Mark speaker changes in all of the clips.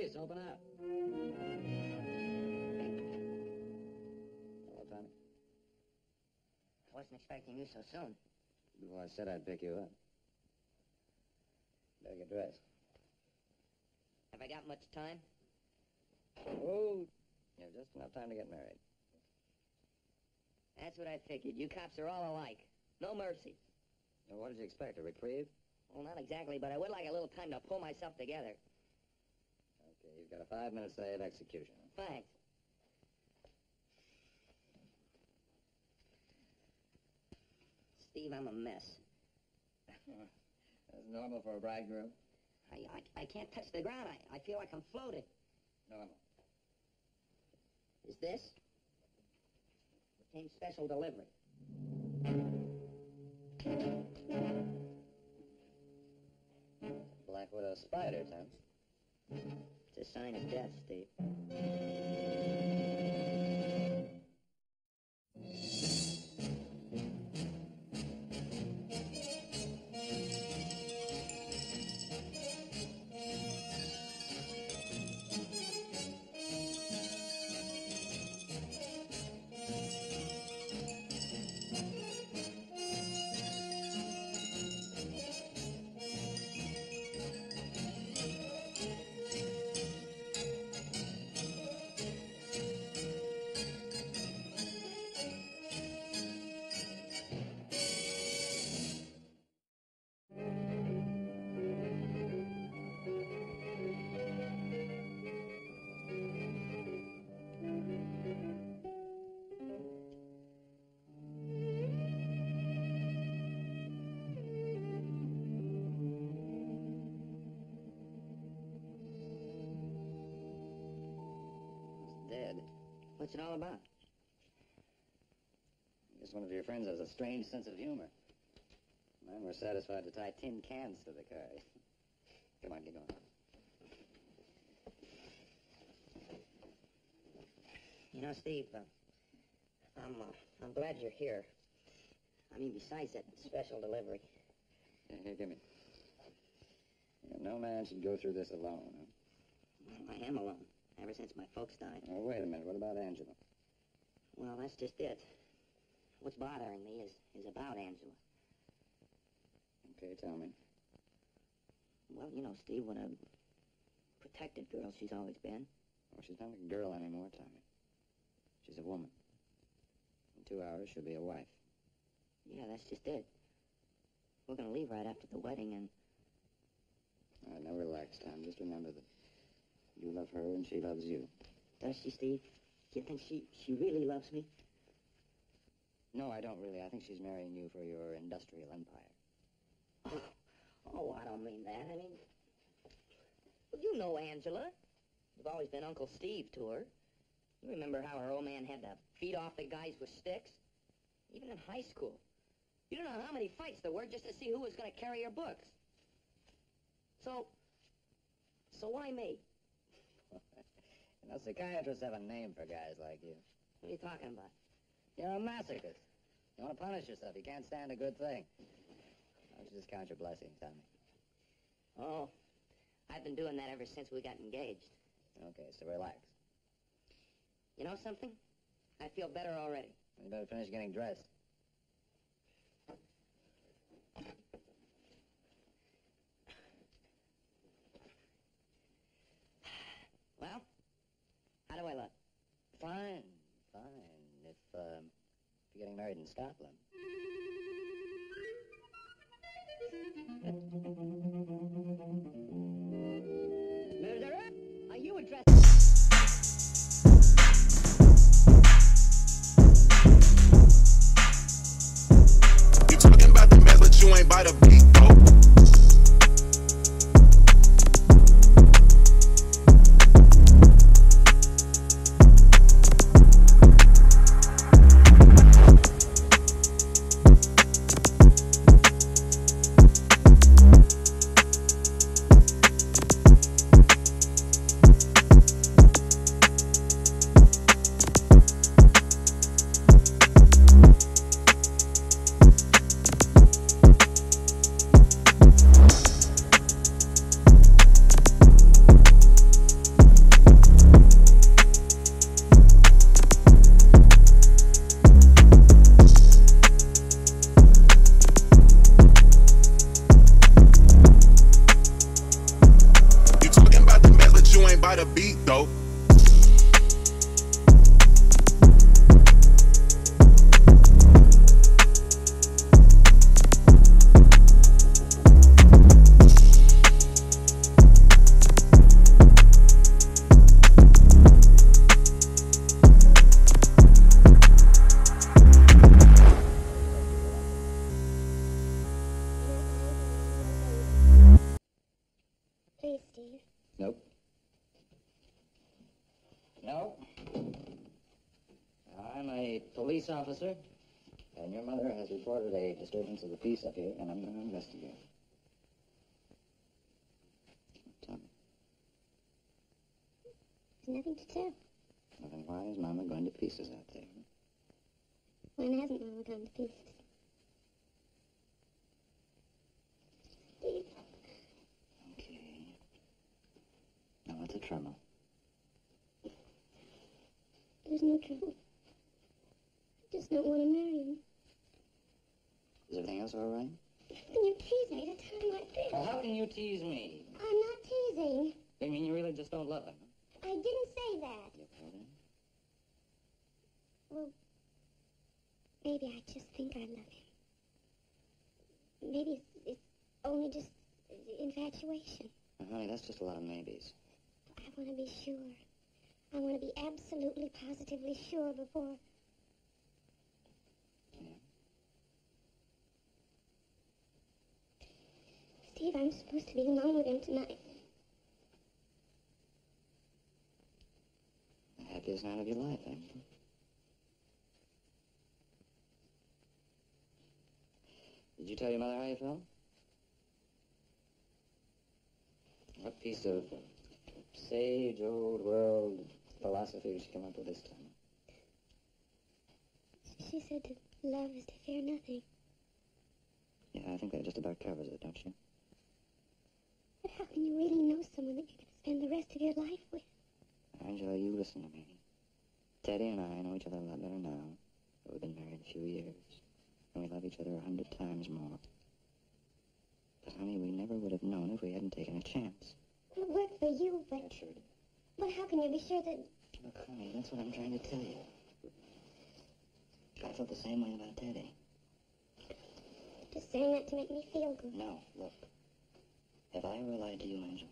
Speaker 1: place. Open up. Hello, Tommy.
Speaker 2: I wasn't expecting you so soon.
Speaker 1: Well, I said I'd pick you up. Better get dressed.
Speaker 2: Have I got much time?
Speaker 1: Oh, you have just enough time to get married.
Speaker 2: That's what I figured. You cops are all alike. No mercy.
Speaker 1: Well, what did you expect, a reprieve?
Speaker 2: Well, not exactly, but I would like a little time to pull myself together.
Speaker 1: Okay, you've got a 5-minute stay of execution.
Speaker 2: Thanks. Steve, I'm a mess.
Speaker 1: That's normal for a bridegroom.
Speaker 2: I can't touch the ground. I feel like I'm floating.
Speaker 1: Normal.
Speaker 2: Is this? Came special delivery.
Speaker 1: Black widow spider, Tom.
Speaker 2: It's a sign of death, Steve.
Speaker 1: Dead.
Speaker 2: What's it all about?
Speaker 1: I guess one of your friends has a strange sense of humor. Mine were satisfied to tie tin cans to the car. Come on, get going.
Speaker 2: You know, Steve, I'm glad you're here. I mean, besides that special delivery.
Speaker 1: Here, give me. No man should go through this alone, huh?
Speaker 2: Well, I am alone, ever since my folks died.
Speaker 1: Oh, wait a minute. What about Angela?
Speaker 2: Well, that's just it. What's bothering me is about Angela.
Speaker 1: Okay, tell me.
Speaker 2: Well, you know, Steve, what a protected girl she's always been.
Speaker 1: Oh, she's not a girl anymore, Tommy. She's a woman. In 2 hours, she'll be a wife.
Speaker 2: Yeah, that's just it. We're going to leave right after the wedding, and...
Speaker 1: All right, now relax, Tom. Just remember that you love her and she loves you.
Speaker 2: Does she, Steve? Do you think she really loves me?
Speaker 1: No, I don't really. I think she's marrying you for your industrial empire.
Speaker 2: Oh, I don't mean that. I mean... Well, you know Angela. You've always been Uncle Steve to her. You remember how her old man had to beat off the guys with sticks? Even in high school. You don't know how many fights there were just to see who was going to carry your books. So why me?
Speaker 1: You know, psychiatrists have a name for guys like you.
Speaker 2: What are you talking about?
Speaker 1: You're a masochist. You want to punish yourself. You can't stand a good thing. Why don't you just count your blessings, Tommy?
Speaker 2: Oh, I've been doing that ever since we got engaged.
Speaker 1: Okay, so relax.
Speaker 2: You know something? I feel better already.
Speaker 1: You better finish getting dressed.
Speaker 2: Well, how do I look?
Speaker 1: Fine, fine. If you're getting married in Scotland.
Speaker 2: Murderer, are you addressed?
Speaker 3: You talking about the mess, but you ain't by the beat, though.
Speaker 4: Steve?
Speaker 1: Nope. No. I'm a police officer, and your mother has reported a disturbance of the peace up here, and I'm going to investigate. Tell me.
Speaker 4: There's nothing to tell.
Speaker 1: Well, then why is Mama going to pieces out there?
Speaker 4: When hasn't Mama gone to pieces? Steve.
Speaker 1: Okay. Now, what's the trouble?
Speaker 4: There's no trouble. I just don't want to marry him.
Speaker 1: Is everything else all right?
Speaker 4: How can you tease me at a time like this?
Speaker 1: Well, how can you tease me?
Speaker 4: I'm not teasing.
Speaker 1: I mean, you really just don't love him, huh?
Speaker 4: I didn't say that.
Speaker 1: You well, then?
Speaker 4: Well, maybe I just think I love him. Maybe it's only just infatuation.
Speaker 1: Well, honey, that's just a lot of maybes.
Speaker 4: I want to be sure. I want to be absolutely, positively sure before...
Speaker 1: Yeah?
Speaker 4: Steve, I'm supposed to be alone with him tonight.
Speaker 1: The happiest night of your life, eh? Did you tell your mother how you felt? What piece of sage old world philosophy did she come up with this time?
Speaker 4: She said that love is to fear nothing.
Speaker 1: Yeah, I think that just about covers it, don't you?
Speaker 4: But how can you really know someone that you're going to spend the rest of your life with?
Speaker 1: Angela, you listen to me. Teddy and I know each other a lot better now, but we've been married a few years, and we love each other 100 times more. But, honey, we never would have known if we hadn't taken a chance.
Speaker 4: It worked for you, but...
Speaker 1: Yeah, sure.
Speaker 4: But how can you be sure that...
Speaker 1: Look, honey, that's what I'm trying to tell you. I felt the same way about Teddy.
Speaker 4: Just saying that to make me feel good.
Speaker 1: No, look. Have I ever lied to you, Angel?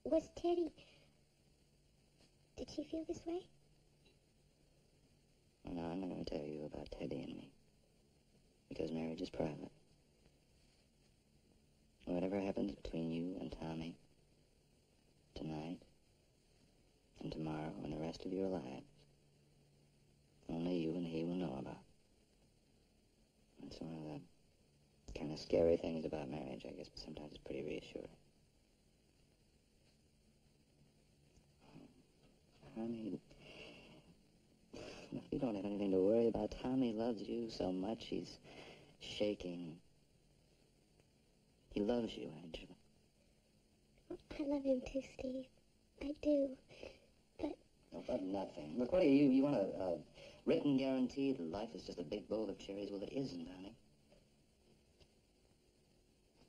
Speaker 4: Was Teddy... Did she feel this way?
Speaker 1: No, I'm not going to tell you about Teddy and me. Because marriage is private. Whatever happens between you and Tommy, tonight, and tomorrow, and the rest of your lives, only you and he will know about. That's one of the kind of scary things about marriage, I guess, but sometimes it's pretty reassuring. Honey, you don't have anything to worry about. Tommy loves you so much, he's shaking. He loves you, Angela.
Speaker 4: I love him too, Steve. I do. But...
Speaker 1: No, but nothing. Look, what do you want a written guarantee that life is just a big bowl of cherries? Well, it isn't, honey.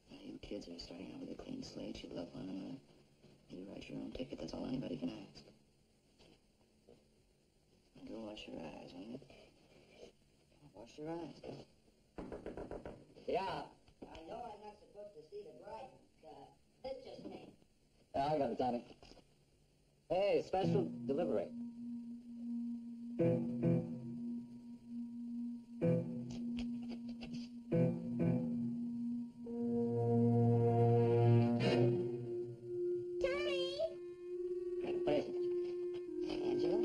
Speaker 1: Now, you kids are starting out with a clean slate. You love one another. You write your own ticket. That's all anybody can ask. Go wash your eyes, will you? Wash your eyes, go. Yeah.
Speaker 2: I know I'm not supposed to see the bride, but it's just me.
Speaker 1: I got it, Tommy. Hey, special delivery.
Speaker 4: Tommy!
Speaker 1: What is it?
Speaker 2: Angela?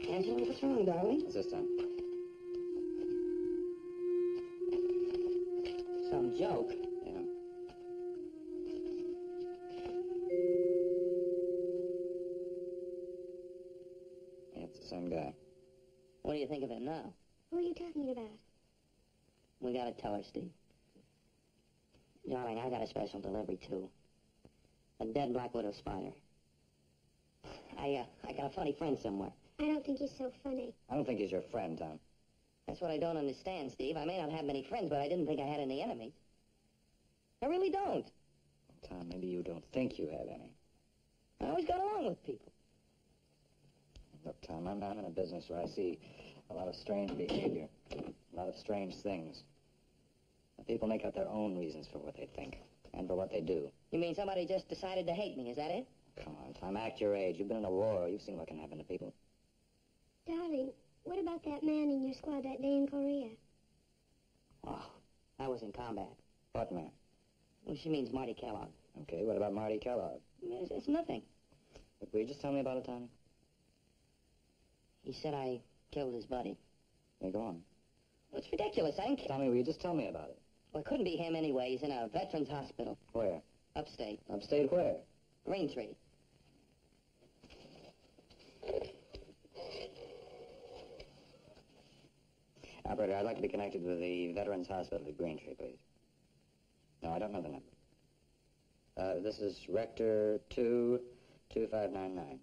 Speaker 2: Angela, what's wrong, darling?
Speaker 1: What's this time?
Speaker 2: Some joke.
Speaker 1: Yeah. Yeah, it's the same guy.
Speaker 2: What do you think of him now?
Speaker 4: Who are you talking about?
Speaker 2: We gotta tell her, Steve. Darling, I got a special delivery, too. A dead black widow spider. I got a funny friend somewhere.
Speaker 4: I don't think he's so funny.
Speaker 1: I don't think he's your friend, Tom.
Speaker 2: That's what I don't understand, Steve. I may not have many friends, but I didn't think I had any enemies. I really don't.
Speaker 1: Tom, maybe you don't think you have any.
Speaker 2: I always got along with people.
Speaker 1: Look, Tom, I'm in a business where I see a lot of strange behavior, a lot of strange things. People make up their own reasons for what they think and for what they do.
Speaker 2: You mean somebody just decided to hate me, is that it?
Speaker 1: Come on, Tom, act your age. You've been in a war. You've seen what can happen to people.
Speaker 4: Darling, what about that man in your squad that day in Korea?
Speaker 2: Oh, I was in combat.
Speaker 1: What man?
Speaker 2: Well, she means Marty Kellogg.
Speaker 1: Okay, what about Marty Kellogg?
Speaker 2: It's nothing.
Speaker 1: Look, will you just tell me about it, Tommy?
Speaker 2: He said I killed his buddy.
Speaker 1: Yeah, go on.
Speaker 2: Well, it's ridiculous. I ain't...
Speaker 1: Tommy, will you just tell me about it?
Speaker 2: Well, it couldn't be him anyway. He's in a veterans hospital.
Speaker 1: Where?
Speaker 2: Upstate.
Speaker 1: Upstate where?
Speaker 2: Green Tree.
Speaker 1: Operator, I'd like to be connected with the Veterans Hospital at Green Tree, please. No, I don't know the number. This is Rector 22599.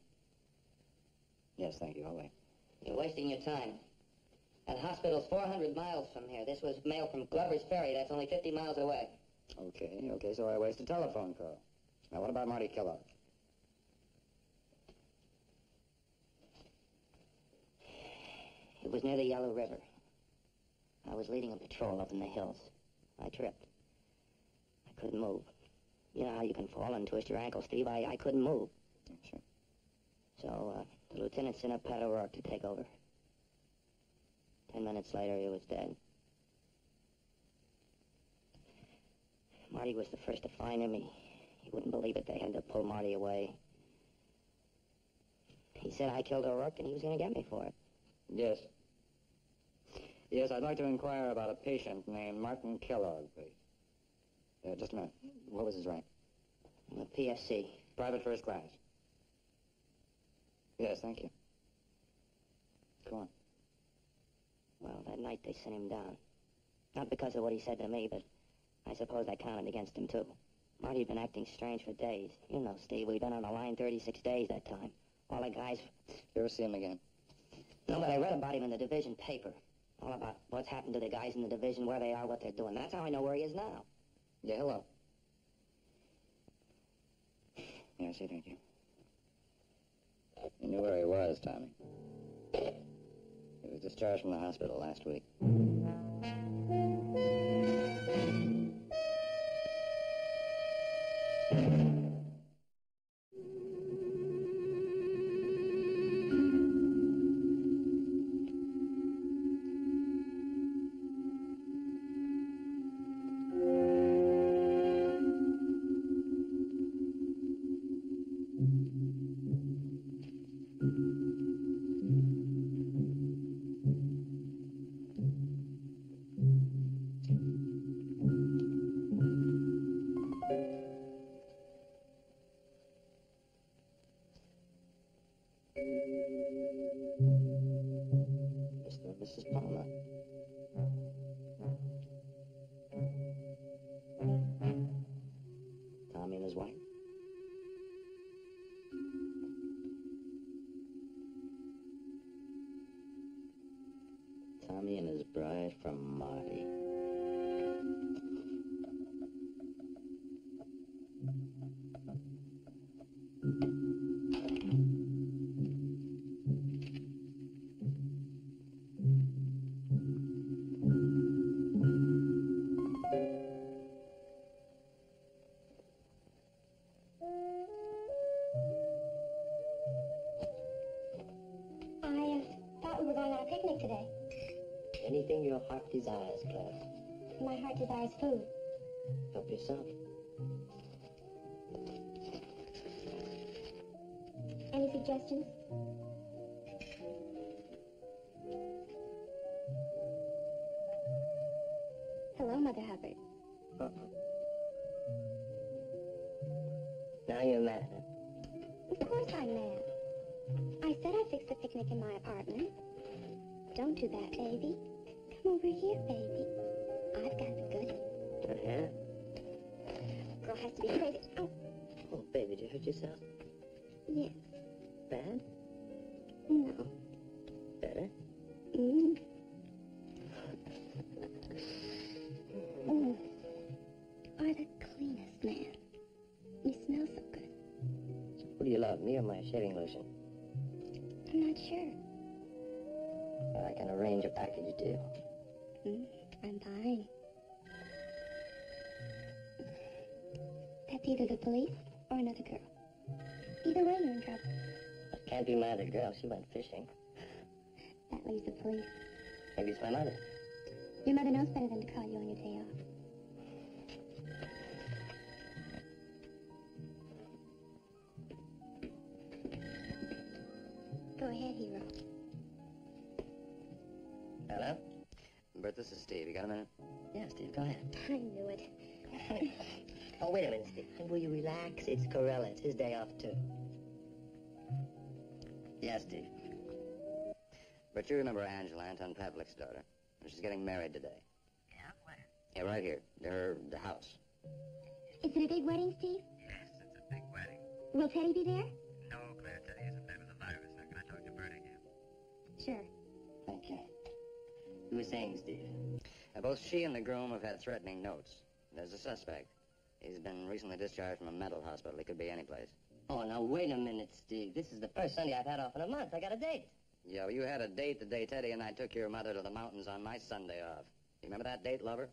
Speaker 1: Yes, thank you. I'll wait.
Speaker 2: You're wasting your time. That hospital's 400 miles from here. This was mail from Glover's Ferry. That's only 50 miles away.
Speaker 1: Okay, so I waste a telephone call. Now, what about Marty Kellogg?
Speaker 2: It was near the Yellow River. I was leading a patrol up in the hills. I tripped. I couldn't move. You know how you can fall and twist your ankle, Steve? I couldn't move.
Speaker 1: Sure.
Speaker 2: So, the lieutenant sent up Pat O'Rourke to take over. 10 minutes later, he was dead. Marty was the first to find him. He wouldn't believe it. They had to pull Marty away. He said I killed O'Rourke and he was going to get me for it.
Speaker 1: Yes. Yes, I'd like to inquire about a patient named Martin Kellogg, please. Just a minute. What was his rank?
Speaker 2: A PFC.
Speaker 1: Private first class. Yes, thank you. Go on.
Speaker 2: Well, that night they sent him down. Not because of what he said to me, but I suppose that counted against him, too. Marty had been acting strange for days. You know, Steve, we'd been on the line 36 days that time. All the guys...
Speaker 1: You ever see him again?
Speaker 2: No, but I read about him in the division paper. All about what's happened to the guys in the division, where they are, what they're doing. That's how I know where he is now.
Speaker 1: Yeah, hello. Yeah, I see, thank you. You knew where he was, Tommy. He was discharged from the hospital last week.
Speaker 2: Mr. and Mrs. Palmer. Tommy and his wife. Tommy and his bride from Marty.
Speaker 4: I thought we were going on a picnic today.
Speaker 2: Anything your heart desires, Claire.
Speaker 4: My heart desires food.
Speaker 2: Help yourself.
Speaker 4: Any suggestions? Hello, Mother Hubbard.
Speaker 2: Now you're mad, huh?
Speaker 4: Of course I'm mad. I said I'd fix the picnic in my apartment. Don't do that, baby. Come over here, baby. I've got the goods.
Speaker 2: Uh-huh.
Speaker 4: Girl has to be crazy. Oh,
Speaker 2: Oh, baby, did you hurt yourself?
Speaker 4: yes.
Speaker 2: Bad?
Speaker 4: No.
Speaker 2: Better?
Speaker 4: Mm. Oh, are the cleanest man. You smell so good.
Speaker 2: What do you love, me or my shaving lotion?
Speaker 4: I'm not sure.
Speaker 2: I can arrange a package deal.
Speaker 4: I'm buying. That's either the police or another girl. Either way, you're in trouble.
Speaker 2: It can't be my other girl. She went fishing.
Speaker 4: That leaves the police.
Speaker 2: Maybe it's my mother.
Speaker 4: Your mother knows better than to call you on your day off.
Speaker 2: Bert, this is Steve. You got a minute?
Speaker 5: Yeah, Steve, go ahead.
Speaker 4: I knew it.
Speaker 5: Oh, wait a minute, Steve. Will you relax? It's Corella. It's his day off, too. Yeah, Steve.
Speaker 2: Bert, you remember Angela, Anton Pavlik's daughter? She's getting married today.
Speaker 5: Yeah, where?
Speaker 2: Yeah, right here. The house.
Speaker 4: Is it a big wedding, Steve?
Speaker 6: Yes, it's a big wedding.
Speaker 4: Will Teddy be there?
Speaker 6: No, Claire, Teddy isn't there with the virus. How can I talk to Bert again?
Speaker 4: Sure.
Speaker 5: Thank you. You were saying, Steve?
Speaker 2: Both she and the groom have had threatening notes. There's a suspect. He's been recently discharged from a mental hospital. He could be any place.
Speaker 5: Oh, now, wait a minute, Steve. This is the first Sunday I've had off in a month. I got a date.
Speaker 2: Yeah, well, you had a date the day Teddy and I took your mother to the mountains on my Sunday off. You remember that date, lover?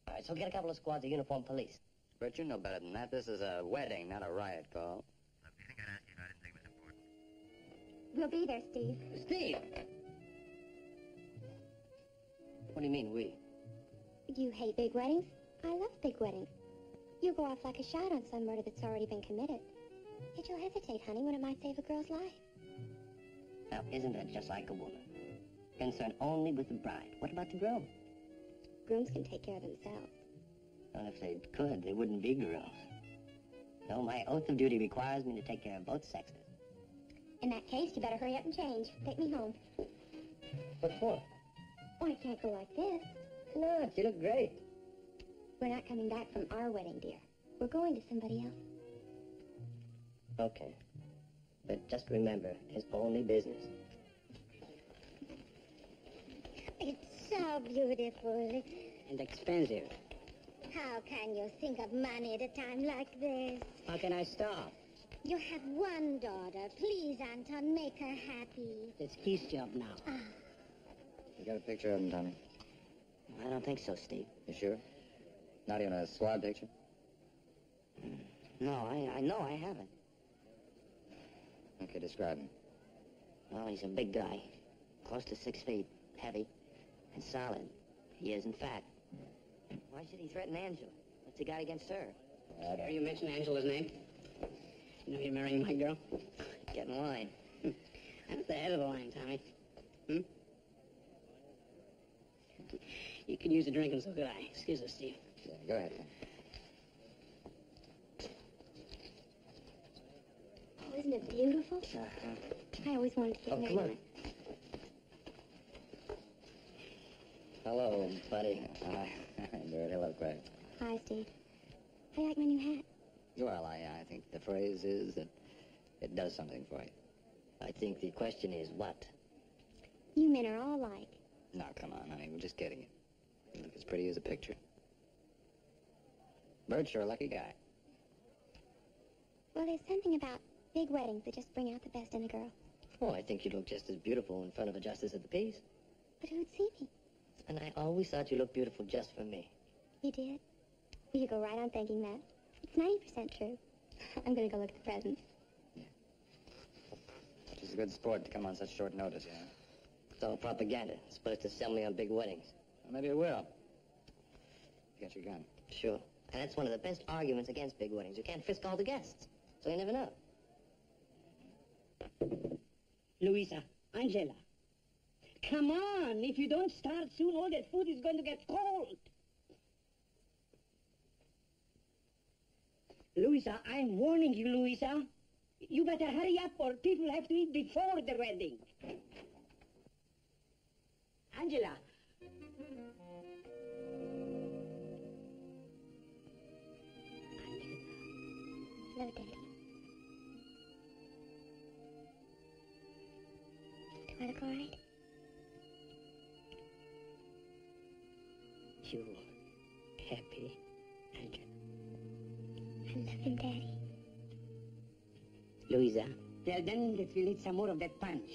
Speaker 5: All right, so get a couple of squads of uniformed police.
Speaker 2: Bert, you know better than that. This is a wedding, not a riot call.
Speaker 6: Look, do you think I'd ask you if I didn't think it was important?
Speaker 4: We'll be there, Steve.
Speaker 5: Steve! What do you mean, we?
Speaker 4: You hate big weddings? I love big weddings. You go off like a shot on some murder that's already been committed. Yet you'll hesitate, honey, when it might save a girl's life.
Speaker 5: Now, isn't that just like a woman? Concerned only with the bride. What about the groom?
Speaker 4: Grooms can take care of themselves.
Speaker 5: Well, if they could, they wouldn't be grooms. No, my oath of duty requires me to take care of both sexes.
Speaker 4: In that case, you better hurry up and change. Take me home.
Speaker 5: What for?
Speaker 4: Oh, I can't go like this.
Speaker 5: No, you look great.
Speaker 4: We're not coming back from our wedding, dear. We're going to somebody else.
Speaker 5: Okay. But just remember, it's only business.
Speaker 4: It's so beautiful.
Speaker 5: And expensive.
Speaker 4: How can you think of money at a time like this?
Speaker 5: How can I stop?
Speaker 4: You have one daughter. Please, Anton, make her happy.
Speaker 5: It's his job now.
Speaker 2: You got a picture of him, Tommy?
Speaker 5: I don't think so, Steve.
Speaker 2: You sure? Not even a squad picture?
Speaker 5: No, I know I haven't.
Speaker 2: Okay, describe him.
Speaker 5: Well, he's a big guy. Close to 6 feet. Heavy. And solid. He is, in fact.
Speaker 2: Why should he threaten Angela? What's he got against her?
Speaker 5: Dare you mention Angela's name? You know you're marrying my girl?
Speaker 2: Get in line.
Speaker 5: That's the head of the line, Tommy. You could use a drink and so could I. Excuse us, Steve.
Speaker 2: Yeah, go ahead.
Speaker 4: Oh, isn't it beautiful? I always wanted to get married.
Speaker 5: Come on. Hello, buddy.
Speaker 2: Hi, Bert. Hello, Craig.
Speaker 4: Hi, Steve. I like my new hat.
Speaker 2: Well, I think the phrase is that it does something for you.
Speaker 5: I think the question is what?
Speaker 4: You men are all alike.
Speaker 2: No, come on, honey. We're just kidding you. You look as pretty as a picture. Bert's you're a lucky guy.
Speaker 4: Well, there's something about big weddings that just bring out the best in a girl.
Speaker 5: Oh, I think you look just as beautiful in front of a justice of the peace.
Speaker 4: But who'd see me?
Speaker 5: And I always thought you looked beautiful just for me.
Speaker 4: You did? Well, you go right on thinking that. It's 90% true. I'm going to go look at the presents.
Speaker 2: She's a good sport to come on such short notice, you know.
Speaker 5: It's all propaganda. It's supposed to sell me on big weddings.
Speaker 2: Well, maybe it will. Get your gun.
Speaker 5: Sure. And that's one of the best arguments against big weddings. You can't frisk all the guests. So you never know.
Speaker 7: Louisa, Angela. Come on. If you don't start soon, all that food is going to get cold. Louisa, I'm warning you, Louisa. You better hurry up or people have to eat before the wedding. Angela.
Speaker 4: Hello, Daddy. Do I look all right?
Speaker 5: You happy, Angela?
Speaker 4: I love him, Daddy.
Speaker 5: Louisa?
Speaker 7: Tell them that we'll need some more of that punch.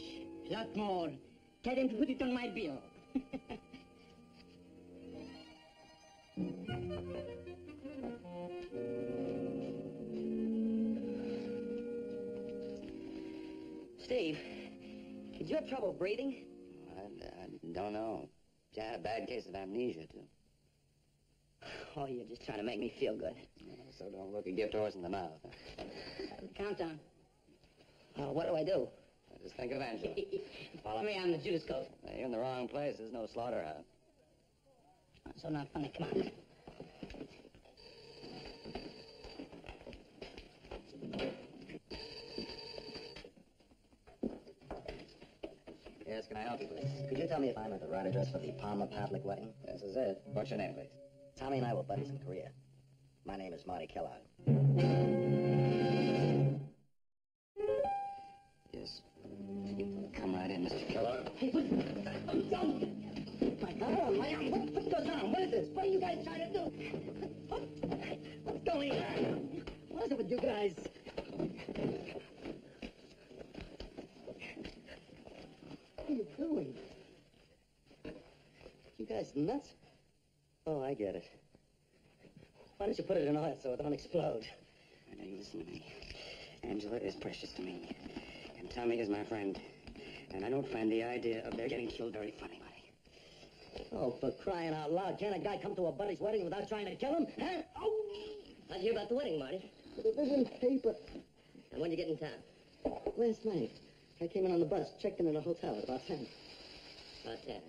Speaker 7: A lot more. Tell them to put it on my bill.
Speaker 2: Steve, did you have trouble breathing? I don't know. I had a bad case of amnesia, too.
Speaker 5: Oh, you're just trying to make me feel good.
Speaker 2: So don't look a gift horse in the mouth.
Speaker 7: Countdown.
Speaker 5: What do I do?
Speaker 2: Just think of Angela.
Speaker 5: Follow me on the Judas coat.
Speaker 2: You're in the wrong place. There's no slaughterhouse.
Speaker 5: So not funny. Come on.
Speaker 8: Yes, can I help you, please?
Speaker 5: Could you tell me if I'm at the right address for the Palmer Pavlik wedding?
Speaker 8: This is it. What's your name, please?
Speaker 5: Tommy and I were buddies in Korea. My name is Marty Kellogg.
Speaker 8: Yes. You come right in, Mr. Kellogg.
Speaker 7: Hey, my God, what's going on? What is this? What are you guys trying to do? What's going on? What is it with you guys? What are you doing?
Speaker 5: You guys nuts? Oh, I get it. Why don't you put it in oil so it don't explode?
Speaker 8: Now, you listen to me. Angela is precious to me. And Tommy is my friend. And I don't find the idea of their getting killed very funny, buddy.
Speaker 5: Oh, for crying out loud. Can't a guy come to a buddy's wedding without trying to kill him? Huh? Oh! How'd you hear about the wedding, Marty?
Speaker 7: The division paper.
Speaker 5: And when'd you get in town?
Speaker 7: Last night. I came in on the bus, checked in at a hotel at about 10.
Speaker 5: About 10.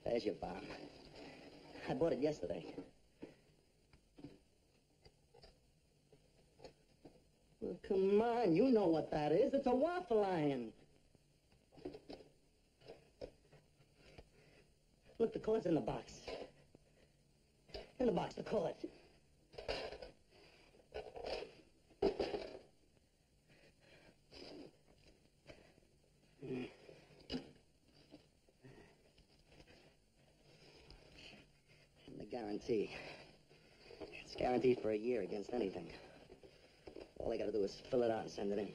Speaker 5: There's your bomb. I bought it yesterday.
Speaker 7: Well, come on, you know what that is. It's a waffle iron.
Speaker 5: Look, the cord's in the box. In the box, the cord. And the guarantee. It's guaranteed for a year against anything. All they gotta do is fill it out and send it in.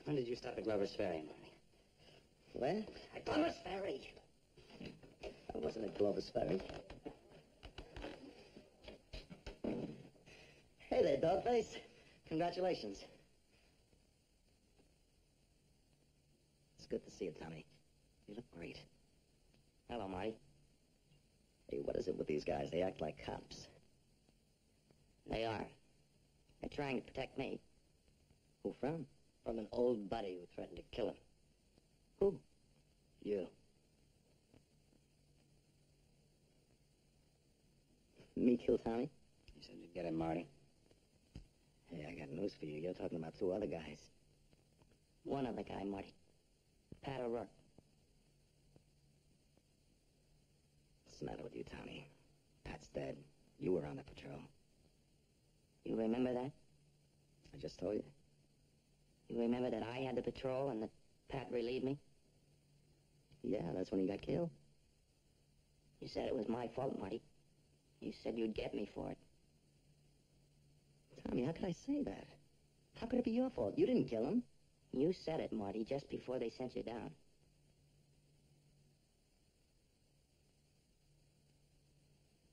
Speaker 8: When did you stop at Glover's Ferry, Marty?
Speaker 5: Where? At Glover's Ferry. I wasn't at Glover's Ferry. Hey there, Dogface. Congratulations. It's good to see you, Tommy. You look great. Hello, Marty. Hey, what is it with these guys? They act like cops. They are. They're trying to protect me. Who from? From an old buddy who threatened to kill him. Who? You. Me kill Tommy?
Speaker 8: You said you'd get him, Marty.
Speaker 5: Hey, I got news for you. You're talking about two other guys. One other guy, Marty. Pat O'Rourke. What's the matter with you, Tommy? Pat's dead. You were on the patrol. You remember that? I just told you. You remember that I had the patrol and that Pat relieved me? Yeah, that's when he got killed. You said it was my fault, Marty. You said you'd get me for it. Tommy, how could I say that? How could it be your fault? You didn't kill him. You said it, Marty, just before they sent you down.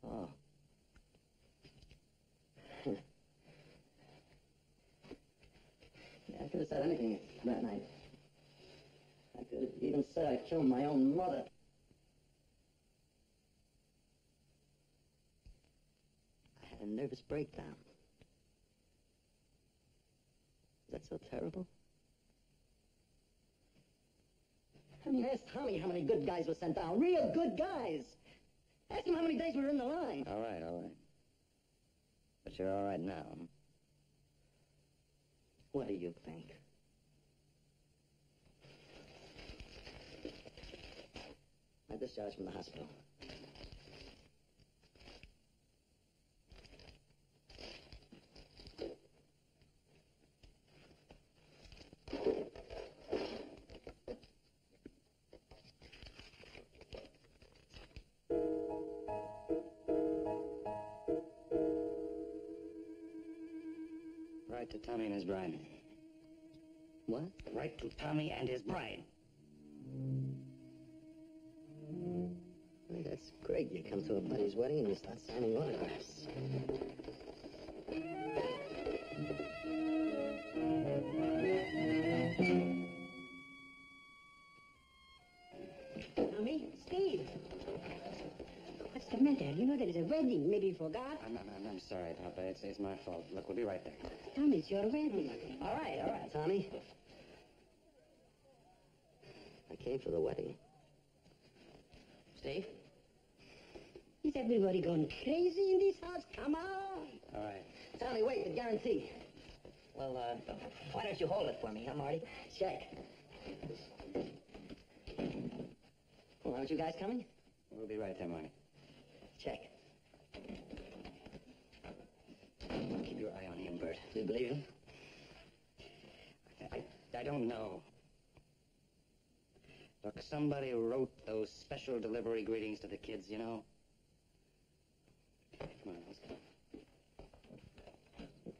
Speaker 5: Oh. Yeah, I could have said anything that night. I could have even said I killed my own mother. I had a nervous breakdown. Is that so terrible? I mean, ask Tommy how many good guys were sent down. Real good guys. Ask him how many days we were in the line.
Speaker 8: All right, all right. But you're all right now, huh?
Speaker 5: What do you think? I discharged from the hospital.
Speaker 8: Right to Tommy and his bride.
Speaker 5: What?
Speaker 8: Right to Tommy and his bride.
Speaker 5: Hey, that's great. You come to a buddy's wedding and you start signing autographs.
Speaker 7: Tommy? Steve! What's the matter? You know there is a wedding. Maybe you forgot?
Speaker 8: I'm sorry, Papa. It's my fault. Look, we'll be right there.
Speaker 7: Tommy, it's your wedding.
Speaker 5: All right, Tommy. came for the wedding. Steve?
Speaker 7: Is everybody going crazy in this house? Come on.
Speaker 8: All right.
Speaker 7: Tommy, wait, the guarantee.
Speaker 2: Well, why don't you hold it for me, huh, Marty?
Speaker 7: Check.
Speaker 2: Well, aren't you guys coming?
Speaker 8: We'll be right there, Marty.
Speaker 2: Check.
Speaker 8: Keep your eye on him, Bert.
Speaker 2: Do you believe him?
Speaker 8: I don't know. Look, somebody wrote those special delivery greetings to the kids, you know. Come on, let's go.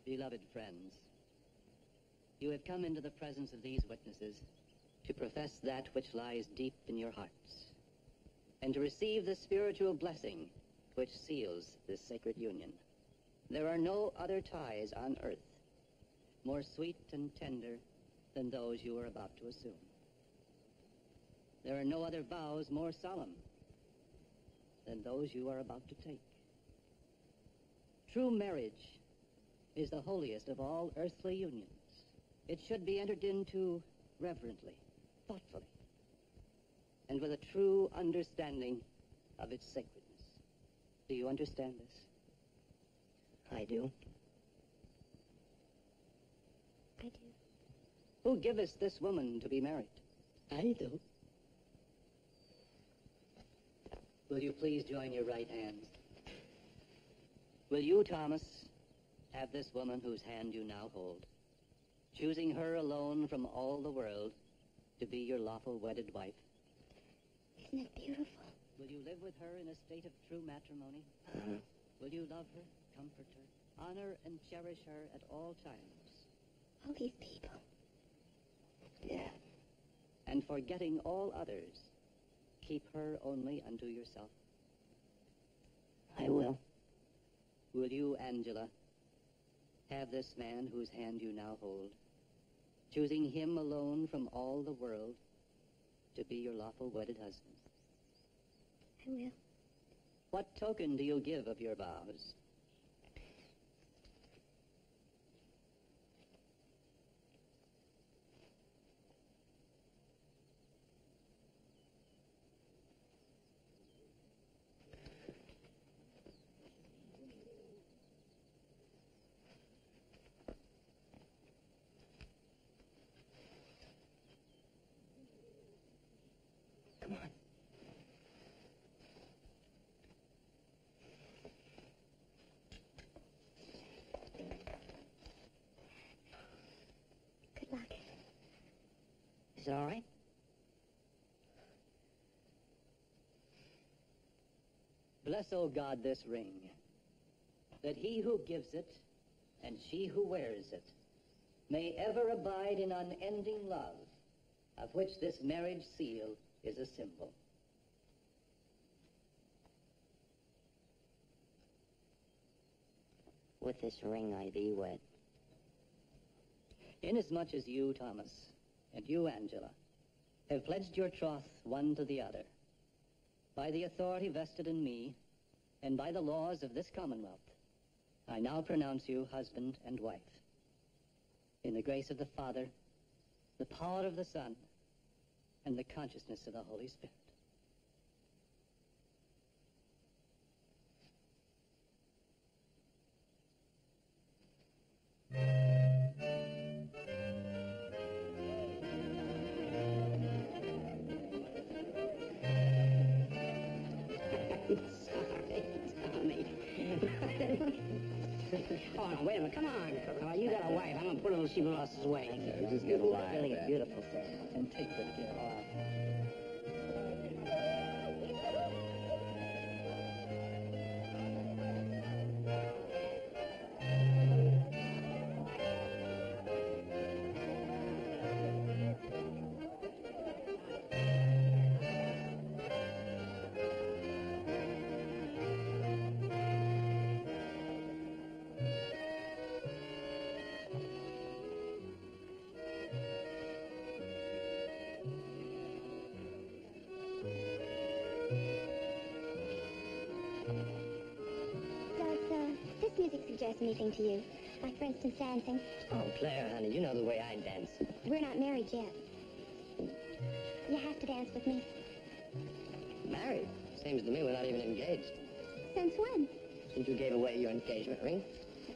Speaker 5: Beloved friends, you have come into the presence of these witnesses to profess that which lies deep in your hearts, and to receive the spiritual blessing which seals this sacred union. There are no other ties on earth more sweet and tender than those you are about to assume. There are no other vows more solemn than those you are about to take. True marriage is the holiest of all earthly unions. It should be entered into reverently, thoughtfully, and with a true understanding of its sacredness. Do you understand this?
Speaker 2: I do.
Speaker 4: I do.
Speaker 5: Who giveth this woman to be married?
Speaker 7: I do.
Speaker 5: Will you please join your right hands? Will you, Thomas, have this woman whose hand you now hold, choosing her alone from all the world to be your lawful wedded wife?
Speaker 4: Isn't it beautiful?
Speaker 5: Will you live with her in a state of true matrimony? Will you love her, comfort her, honor and cherish her at all times?
Speaker 4: All these people.
Speaker 2: Yeah.
Speaker 5: And forgetting all others, keep her only unto yourself?
Speaker 2: I will.
Speaker 5: Will you, Angela, have this man whose hand you now hold, choosing him alone from all the world to be your lawful wedded husband?
Speaker 4: I will.
Speaker 5: What token do you give of your vows?
Speaker 2: Come on.
Speaker 4: Good luck.
Speaker 2: Is it all right?
Speaker 5: Bless, O God, this ring, that he who gives it and she who wears it may ever abide in unending love, of which this marriage seal is a symbol.
Speaker 2: With this ring I thee wed.
Speaker 5: Inasmuch as you, Thomas, and you, Angela, have pledged your troth one to the other, by the authority vested in me, and by the laws of this Commonwealth, I now pronounce you husband and wife. In the grace of the Father, the power of the Son, and the consciousness of the Holy Spirit.
Speaker 7: Oh, no, wait a minute. Come on. You got a wife. I'm going to put her in she lost his way.
Speaker 8: Yeah, just get a line.
Speaker 2: Really beautiful, sir.
Speaker 5: And take good care of her.
Speaker 4: Does this music suggest anything to you? Like, for instance, dancing?
Speaker 2: Oh, Claire, honey, you know the way I dance.
Speaker 4: We're not married yet. You have to dance with me.
Speaker 5: Married? Seems to me we're not even engaged.
Speaker 4: Since when?
Speaker 5: Since you gave away your engagement ring.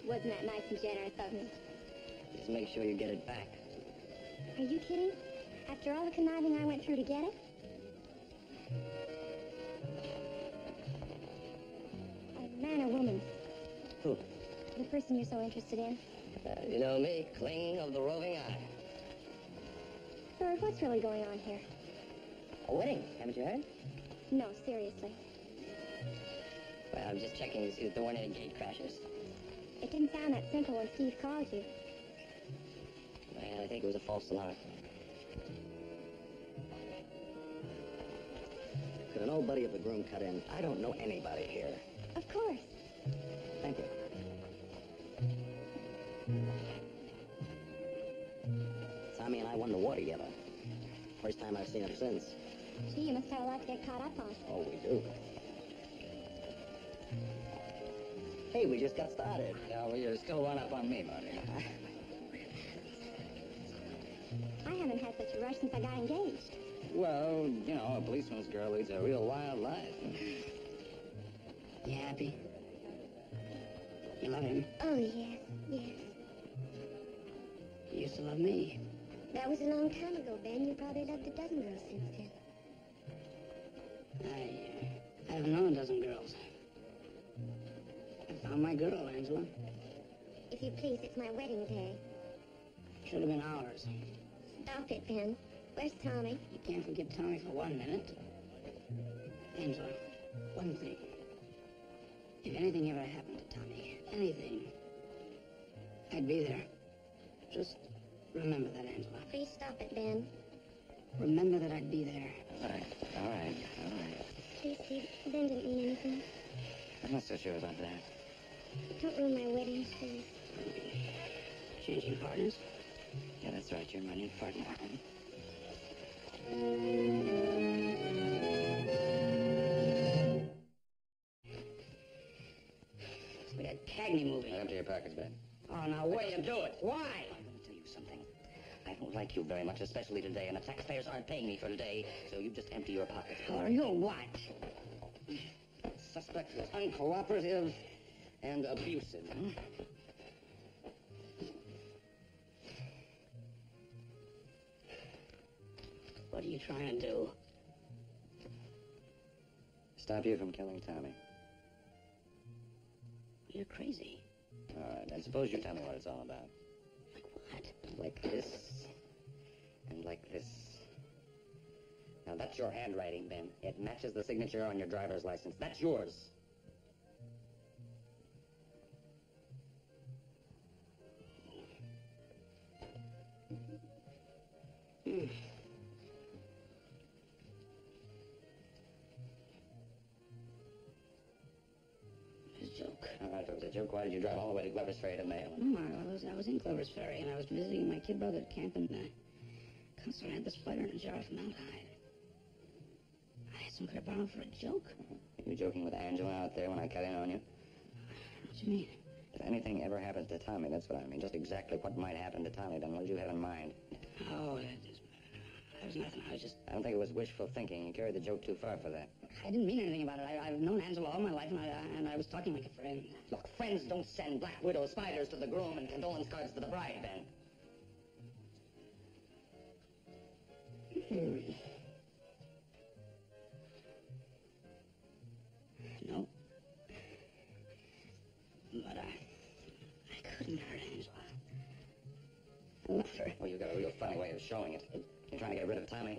Speaker 4: Wasn't that nice and generous of me?
Speaker 5: Just make sure you get it back.
Speaker 4: Are you kidding? After all the conniving I went through to get it? A man or woman?
Speaker 5: Who?
Speaker 4: The person you're so interested in.
Speaker 5: You know me, cling of the roving eye.
Speaker 4: Bird, what's really going on here?
Speaker 5: A wedding, haven't you heard?
Speaker 4: No, seriously.
Speaker 5: Well, I'm just checking to see if there weren't any gate crashes.
Speaker 4: It didn't sound that simple when Steve called you.
Speaker 5: Well, I think it was a false alarm. Could an old buddy of the groom cut in? I don't know anybody here.
Speaker 4: Of course.
Speaker 5: Thank you. Tommy and I won the war together. First time I've seen him since.
Speaker 4: Gee, you must have a lot to get caught up on.
Speaker 5: Oh, we do. Hey, we just got started.
Speaker 8: Yeah, well, you're still one up on me, Marty.
Speaker 4: I haven't had such a rush since I got engaged.
Speaker 8: Well, you know, a policeman's girl leads a real wild life.
Speaker 5: You happy? You love him?
Speaker 4: Oh, yes, yes.
Speaker 5: You used to love me.
Speaker 4: That was a long time ago, Ben. You probably loved a dozen girls since then.
Speaker 5: I haven't known a dozen girls. I found my girl, Angela.
Speaker 4: If you please, it's my wedding day.
Speaker 5: Should have been ours.
Speaker 4: Stop it, Ben. Where's Tommy?
Speaker 5: You can't forgive Tommy for 1 minute. Angela, one thing. If anything ever happened to Tommy, anything, I'd be there. Just remember that, Angela.
Speaker 4: Please stop it, Ben.
Speaker 5: Remember that I'd be there.
Speaker 8: All right.
Speaker 4: Please, Steve. Ben didn't mean anything.
Speaker 8: I'm not so sure about that.
Speaker 4: Don't ruin my wedding, please.
Speaker 5: Changing partners?
Speaker 8: Yeah, that's right. You're my new partner.
Speaker 5: We got Cagney moving.
Speaker 8: Empty your pockets, Ben.
Speaker 5: Oh, now wait and do it. Why?
Speaker 8: I'm going to tell you something. I don't like you very much, especially today, and the taxpayers aren't paying me for today, so you just empty your pockets.
Speaker 5: Or you what?
Speaker 8: Suspect is uncooperative and abusive.
Speaker 5: What are you trying to do?
Speaker 8: Stop you from killing Tommy.
Speaker 5: You're crazy.
Speaker 8: All right, then suppose you tell me what it's all about.
Speaker 5: Like what?
Speaker 8: Like this, and like this. Now, that's your handwriting, Ben. It matches the signature on your driver's license. That's yours.
Speaker 5: It's a joke.
Speaker 8: All right, if it was a joke, why did you drive all the way to Glover's Ferry to mail it?
Speaker 5: No, I was in Clover's Ferry, and I was visiting my kid brother at camp, and Counselor had this fighter in a jar from Mount High. I asked him, could I borrow him for a joke?
Speaker 8: Are you joking with Angela out there when I cut in on you?
Speaker 5: What do you mean?
Speaker 8: If anything ever happens to Tommy, that's what I mean. Just exactly what might happen to Tommy, then what did you have in mind?
Speaker 5: Oh, that was nothing. I was just...
Speaker 8: I don't think it was wishful thinking. You carried the joke too far for that.
Speaker 5: I didn't mean anything about it. I've known Angela all my life, and I was talking like a friend.
Speaker 8: Look, friends don't send black widow spiders to the groom and condolence cards to the bride, Ben.
Speaker 5: No. But I couldn't hurt Angela. I love her.
Speaker 8: Well, you've got a real funny way of showing it. You're trying to get rid of Tommy.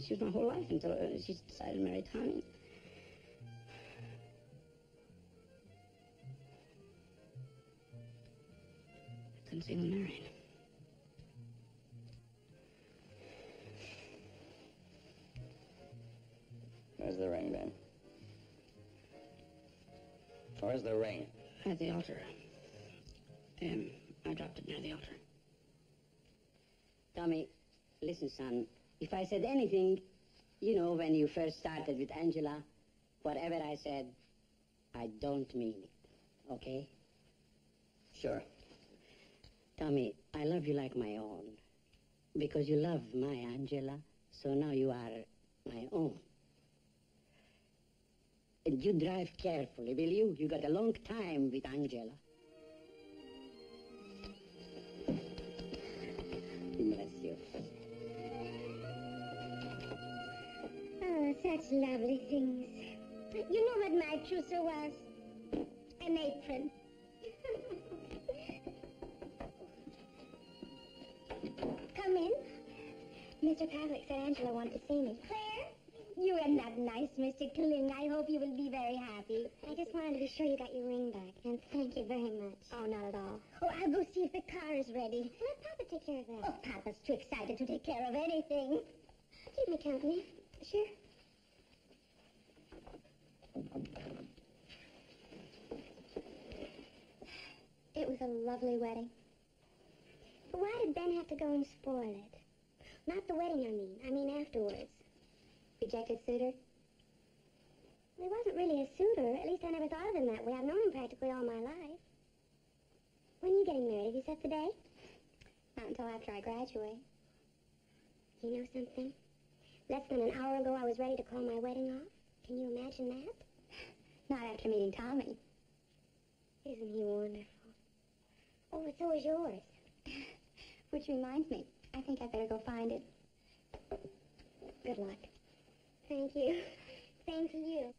Speaker 5: She was my whole life until she decided to marry Tommy. I couldn't see them married.
Speaker 8: Where's the ring, Ben? Where's the ring?
Speaker 5: At the altar. I dropped it near the altar. Tommy, listen, son. If I said anything, you know, when you first started with Angela, whatever I said, I don't mean it. Okay?
Speaker 8: Sure.
Speaker 5: Tommy, I love you like my own. Because you love my Angela
Speaker 7: So now you are my own. And you drive carefully, will you? You got a long time with Angela. Bless you.
Speaker 4: Oh, such lovely things. You know what my trousseau was? An apron. Come in. Mr. Pavlik said Angela wanted to see me. Claire? You are not nice, Mr. Kling. I hope you will be very happy. I just wanted to be sure you got your ring back, and thank you very much. Oh, not at all. Oh, I'll go see if the car is ready. Let Papa take care of that. Oh, Papa's too excited to take care of anything. Keep me company. Sure. It was a lovely wedding. But why did Ben have to go and spoil it? Not the wedding, I mean afterwards. Rejected suitor? Well, he wasn't really a suitor. At least I never thought of him that way. I've known him practically all my life. When are you getting married? Have you set the date? Not until after I graduate. You know something? Less than an hour ago, I was ready to call my wedding off. Can you imagine that? Not after meeting Tommy. Isn't he wonderful? Oh, and so is yours. Which reminds me, I think I better go find it. Good luck. Thank you. Same to you.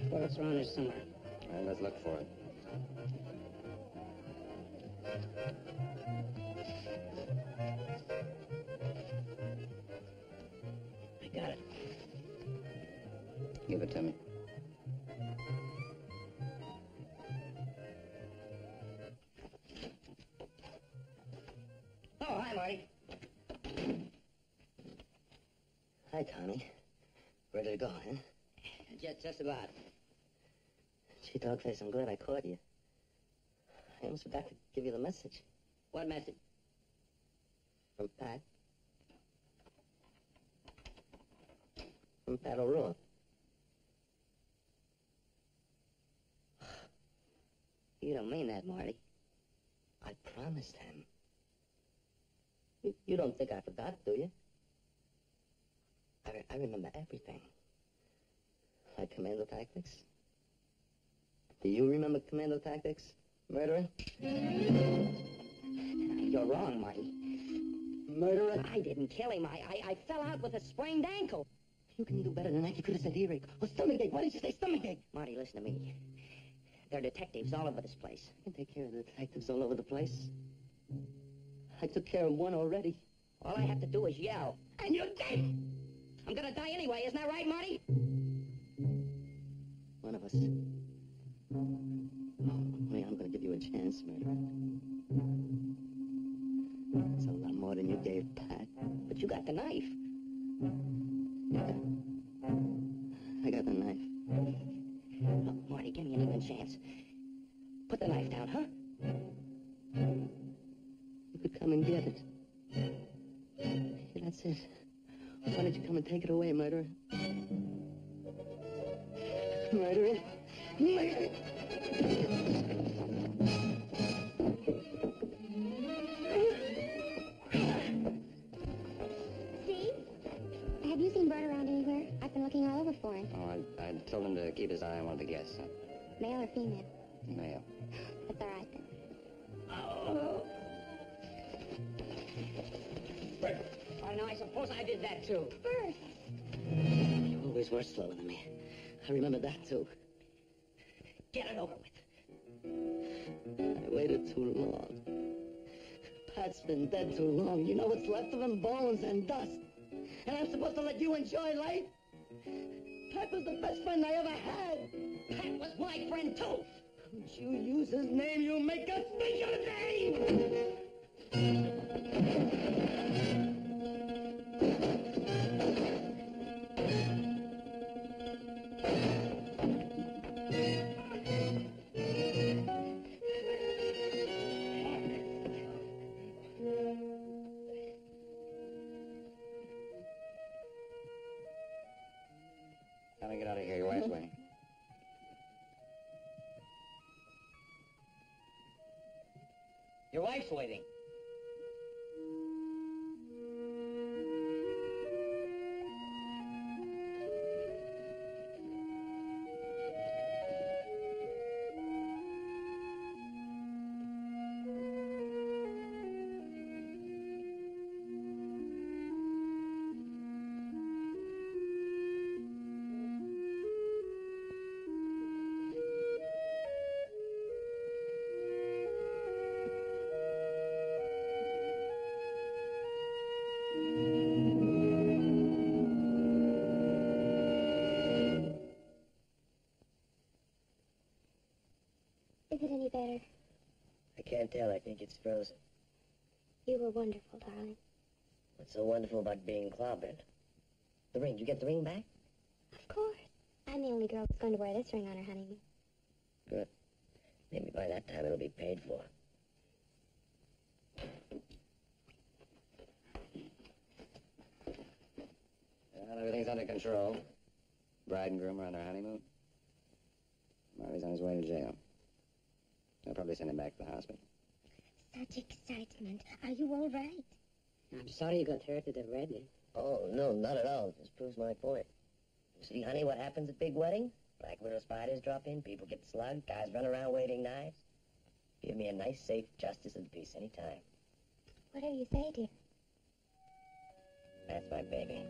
Speaker 7: Well, it's around here somewhere.
Speaker 8: All right, let's look for it.
Speaker 7: I got it.
Speaker 8: Give it to me.
Speaker 5: Oh, hi, Marty. Hi, Tommy. Ready to go, huh? Just about. Gee, Dogface, I'm glad I caught you. I almost forgot to give you the message. What message? From Pat. From Pat O'Rourke. You don't mean that, Marty. I promised him. You don't think I forgot, do you? I remember everything. Like commando tactics. Do you remember commando tactics, murderer? You're wrong, Marty. Murderer? I didn't kill him. I fell out with a sprained ankle. You can do better than that. You could have said earache or stomachache. Why did you say stomachache? Marty, listen to me. There are detectives all over this place. I can take care of the detectives all over the place. I took care of one already. All I have to do is yell. And you're dead! I'm gonna die anyway, isn't that right, Marty? One of us. Only I'm gonna give you a chance, murderer. It's a lot more than you gave Pat. But you got the knife. Yeah. I got the knife. Look, Marty, give me an even chance. Put the knife down, huh? You could come and get it. Yeah, that's it. Why don't you come and take it away, murderer? Murderer? Murderer!
Speaker 4: Steve? Have you seen Bert around anywhere? I've been looking all over for him.
Speaker 8: Oh, I told him to keep his eye on one of the guests.
Speaker 4: Male or female?
Speaker 8: Male.
Speaker 4: That's all right then.
Speaker 5: Oh, no, I suppose I did that, too.
Speaker 4: Bert!
Speaker 7: days were slower than me. I remember that, too. Get it over with. I waited too long. Pat's been dead too long. You know what's left of him? Bones and dust. And I'm supposed to let you enjoy life? Pat was the best friend I ever had.
Speaker 2: Pat was my friend, too.
Speaker 7: Don't you use his name, you make us speak your name!
Speaker 8: Time to get out of here. Your wife's waiting.
Speaker 2: Your wife's waiting.
Speaker 4: Is it any better?
Speaker 5: I can't tell. I think it's frozen.
Speaker 4: You were wonderful, darling.
Speaker 5: What's so wonderful about being clobbered? The ring. Did you get the ring back?
Speaker 4: Of course. I'm the only girl that's going to wear this ring on her honeymoon.
Speaker 5: Good. Maybe by that time it'll be paid for.
Speaker 8: Well, everything's under control. Bride and groom are on their honeymoon. Marley's on his way to jail. They'll probably send him back to the hospital.
Speaker 4: Such excitement. Are you all right?
Speaker 7: I'm sorry you got hurt at the wedding.
Speaker 5: Oh, no, not at all. Just proves my point. You see, honey, what happens at big weddings? Black widow spiders drop in, people get slugged, guys run around waving knives. Give me a nice, safe justice of the peace any time.
Speaker 4: Whatever you say, dear.
Speaker 5: That's my baby.